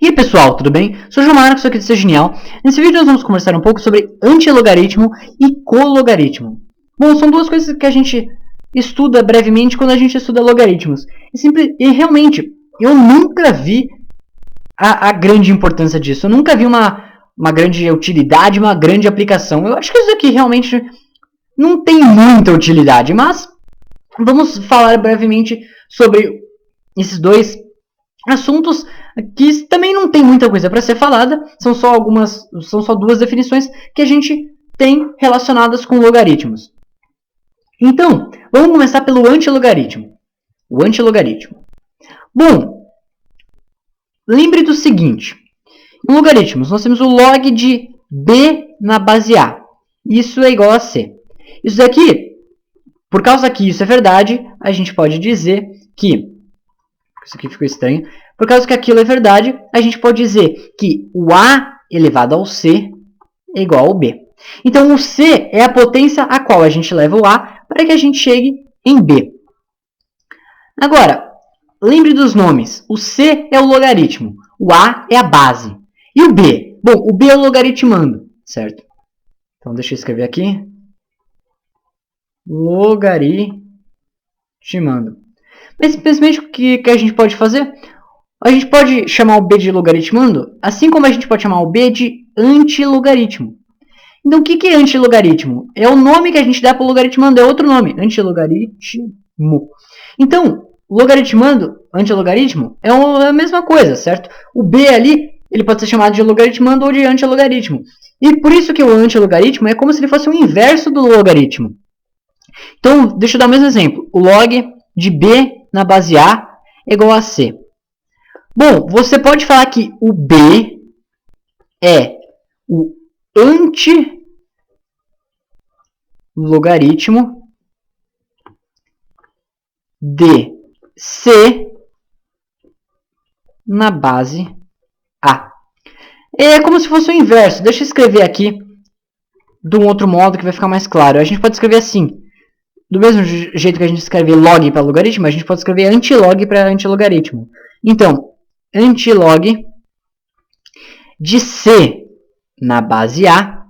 E aí pessoal, tudo bem? Sou o João Marcos, aqui do Ser Genial. Nesse vídeo nós vamos conversar um pouco sobre antilogaritmo e cologaritmo. Bom, são duas coisas que a gente estuda brevemente quando a gente estuda logaritmos. E realmente, eu nunca vi a grande importância disso. Eu nunca vi uma grande utilidade, uma grande aplicação. Eu acho que isso aqui realmente não tem muita utilidade, mas vamos falar brevemente sobre esses dois assuntos que também não tem muita coisa para ser falada, são só duas definições que a gente tem relacionadas com logaritmos. Então, vamos começar pelo antilogaritmo. O antilogaritmo. Bom, lembre do seguinte. Em logaritmos, nós temos o log de b na base a. Isso é igual a c. Isso daqui, por causa que isso é verdade, a gente pode dizer que... Isso aqui ficou estranho. Por causa que aquilo é verdade, a gente pode dizer que o a elevado ao c é igual ao b. Então, o c é a potência a qual a gente leva o a para que a gente chegue em b. Agora, lembre dos nomes. O c é o logaritmo. O a é a base. E o b? Bom, o b é o logaritmando, certo? Então, deixa eu escrever aqui. Logaritmando. Mas simplesmente o que a gente pode fazer? A gente pode chamar o b de logaritmando, assim como a gente pode chamar o b de antilogaritmo. Então, o que é antilogaritmo? É o nome que a gente dá para o logaritmando, é outro nome, antilogaritmo. Então, logaritmando, antilogaritmo, é a mesma coisa, certo? O b ali, ele pode ser chamado de logaritmando ou de antilogaritmo. E por isso que o antilogaritmo é como se ele fosse o inverso do logaritmo. Então, deixa eu dar o mesmo exemplo. O log de b na base a é igual a c. Bom, você pode falar que o b é o antilogaritmo de c na base a. É como se fosse o inverso. Deixa eu escrever aqui de um outro modo que vai ficar mais claro. A gente pode escrever assim. Do mesmo jeito que a gente escreve log para logaritmo, a gente pode escrever antilog para antilogaritmo. Então, antilog de c na base a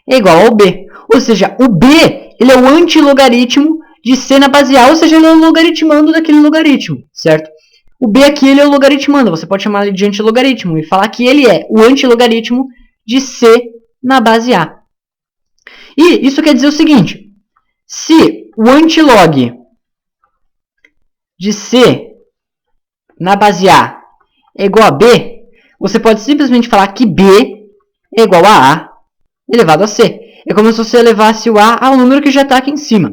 é igual ao b. Ou seja, o b ele é o antilogaritmo de c na base a, ou seja, ele é o logaritmando daquele logaritmo, certo? O b aqui ele é o logaritmando, você pode chamar ele de antilogaritmo e falar que ele é o antilogaritmo de c na base a. E isso quer dizer o seguinte, se o antilog de c na base a é igual a b, você pode simplesmente falar que b é igual a elevado a c. É como se você elevasse o a ao número que já está aqui em cima.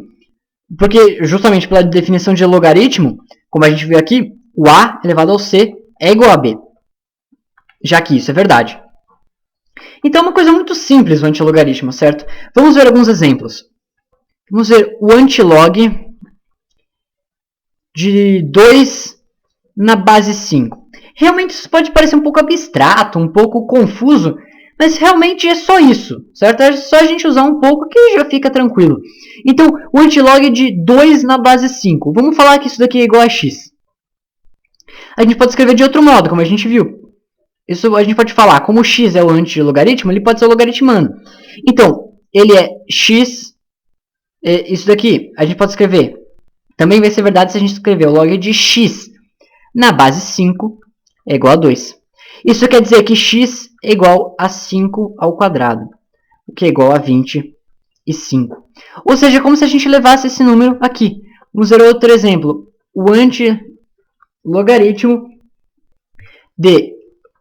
Porque, justamente pela definição de logaritmo, como a gente viu aqui, o a elevado ao c é igual a b. Já que isso é verdade. Então, é uma coisa muito simples o antilogaritmo, certo? Vamos ver alguns exemplos. Vamos ver o antilog de 2 na base 5. Realmente isso pode parecer um pouco abstrato, um pouco confuso, mas realmente é só isso, certo? É só a gente usar um pouco que já fica tranquilo. Então, o antilog de 2 na base 5. Vamos falar que isso daqui é igual a x. A gente pode escrever de outro modo, como a gente viu. Isso a gente pode falar, como x é o antilogaritmo, ele pode ser o logaritmando. Então, ele é x, isso daqui a gente pode escrever. Também vai ser verdade se a gente escrever o log de x na base 5 é igual a 2. Isso quer dizer que x é igual a 5 ao quadrado, o que é igual a 25. Ou seja, como se a gente levasse esse número aqui. Vamos ver outro exemplo. O antilogaritmo de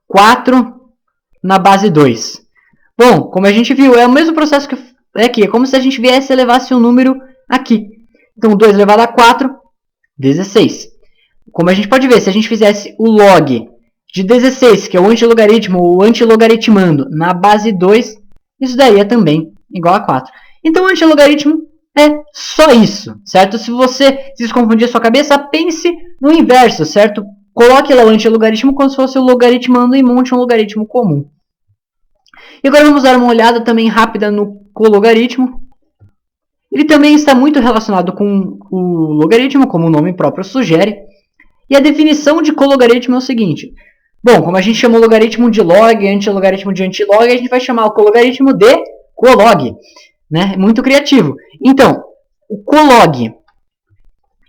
4 na base 2. Bom, como a gente viu, é o mesmo processo que é aqui. É como se a gente viesse e levasse um número aqui. Então, 2 elevado a 4, 16. Como a gente pode ver, se a gente fizesse o log de 16, que é o antilogaritmo, ou antilogaritmando, na base 2, isso daí é também igual a 4. Então, o antilogaritmo é só isso, certo? Se você se confundir a sua cabeça, pense no inverso, certo? Coloque lá o antilogaritmo como se fosse o logaritmando e monte um logaritmo comum. E agora vamos dar uma olhada também rápida no cologaritmo. Ele também está muito relacionado com o logaritmo, como o nome próprio sugere. E a definição de cologaritmo é o seguinte. Bom, como a gente chamou logaritmo de log, antilogaritmo de antilog, a gente vai chamar o cologaritmo de colog, né? Muito criativo. Então, o colog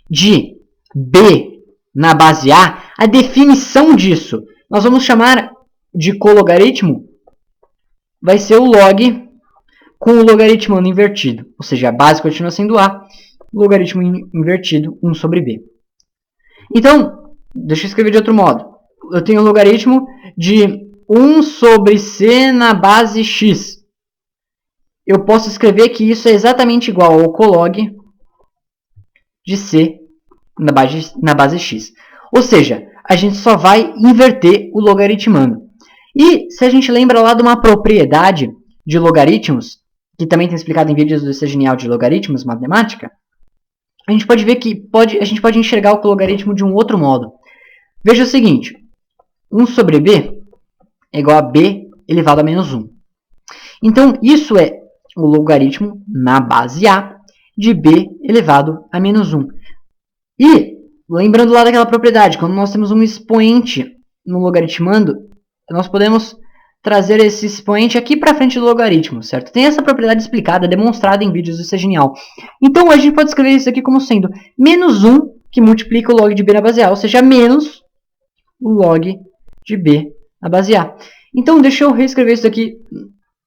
de b na base a definição disso, nós vamos chamar de cologaritmo, vai ser o log com o logaritmando invertido. Ou seja, a base continua sendo a, logaritmo invertido 1 sobre b. Então, deixa eu escrever de outro modo. Eu tenho o logaritmo de 1 sobre c na base x. Eu posso escrever que isso é exatamente igual ao colog de c na base x. Ou seja, a gente só vai inverter o logaritmando. E se a gente lembra lá de uma propriedade de logaritmos, que também tem explicado em vídeos do IC Genial de logaritmos, matemática, a gente pode ver que a gente pode enxergar o logaritmo de um outro modo. Veja o seguinte, 1 sobre b é igual a b elevado a menos 1. Então, isso é o logaritmo na base a de b elevado a menos 1. E, lembrando lá daquela propriedade, quando nós temos um expoente no logaritmando, nós podemos trazer esse expoente aqui para frente do logaritmo, certo? Tem essa propriedade explicada, demonstrada em vídeos do IC Genial. Então, a gente pode escrever isso aqui como sendo menos 1, que multiplica o log de b na base a, ou seja, menos o log de b na base a. Então, deixa eu reescrever isso aqui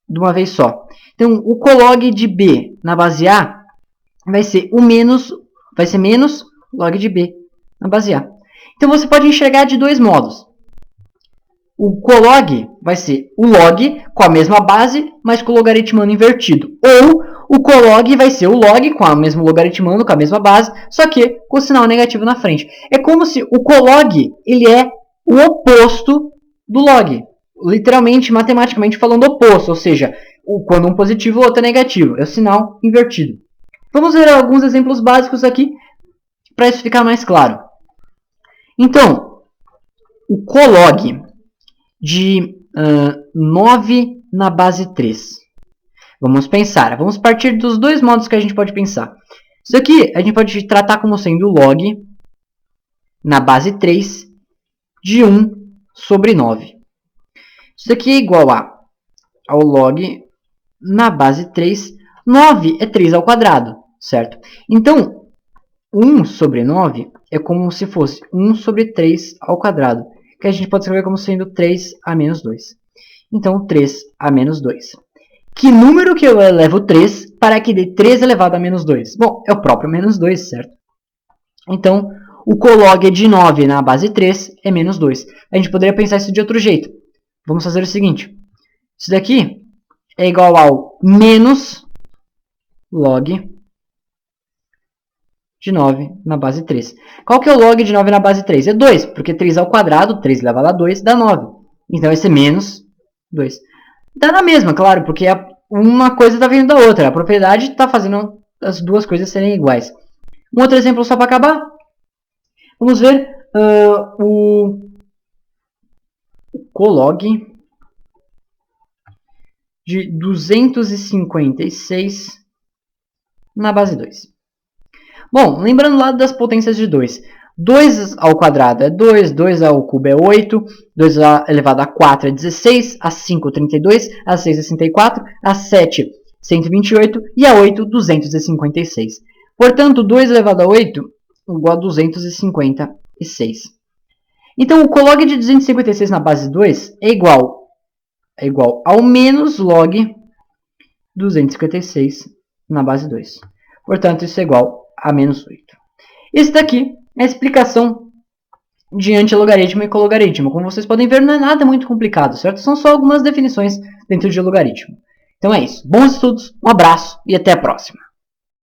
de uma vez só. Então, o colog de b na base a vai ser menos log de b na base a. Então, você pode enxergar de dois modos. O colog vai ser o log com a mesma base, mas com o logaritmando invertido. Ou o colog vai ser o log com o mesmo logaritmando, com a mesma base, só que com o sinal negativo na frente. É como se o colog ele é o oposto do log. Literalmente, matematicamente falando, oposto. Ou seja, quando um positivo, o outro é negativo. É o sinal invertido. Vamos ver alguns exemplos básicos aqui para isso ficar mais claro. Então, o colog de 9 na base 3. Vamos pensar. Vamos partir dos dois modos que a gente pode pensar. Isso aqui a gente pode tratar como sendo o log na base 3 de 1 sobre 9. Isso aqui é igual ao log na base 3. 9 é 3 ao quadrado, certo? Então, 1 sobre 9 é como se fosse 1 sobre 3 ao quadrado, que a gente pode escrever como sendo 3 a menos 2. Então, 3 a menos 2. Que número que eu elevo 3 para que dê 3 elevado a menos 2? Bom, é o próprio menos 2, certo? Então, o colog de 9 na base 3 é menos 2. A gente poderia pensar isso de outro jeito. Vamos fazer o seguinte. Isso daqui é igual ao menos log de 9 na base 3. Qual que é o log de 9 na base 3? É 2, porque 3 ao quadrado, 3 elevado a 2, dá 9. Então, esse é menos 2. Dá na mesma, claro, porque uma coisa está vindo da outra. A propriedade está fazendo as duas coisas serem iguais. Um outro exemplo só para acabar. Vamos ver o colog de 256 na base 2. Bom, lembrando lá das potências de 2. 2 ao quadrado é 2, 2 ao cubo é 8, 2 elevado a 4 é 16, a 5 é 32, a 6 é 64, a 7 128 e a 8 256. Portanto, 2 elevado a 8 igual a 256. Então, o colog de 256 na base 2 é igual ao menos log 256 na base 2. Portanto, isso é igual a menos 8. Esse daqui é a explicação de antilogaritmo e cologaritmo. Como vocês podem ver, não é nada muito complicado, certo? São só algumas definições dentro de logaritmo. Então é isso. Bons estudos, um abraço e até a próxima.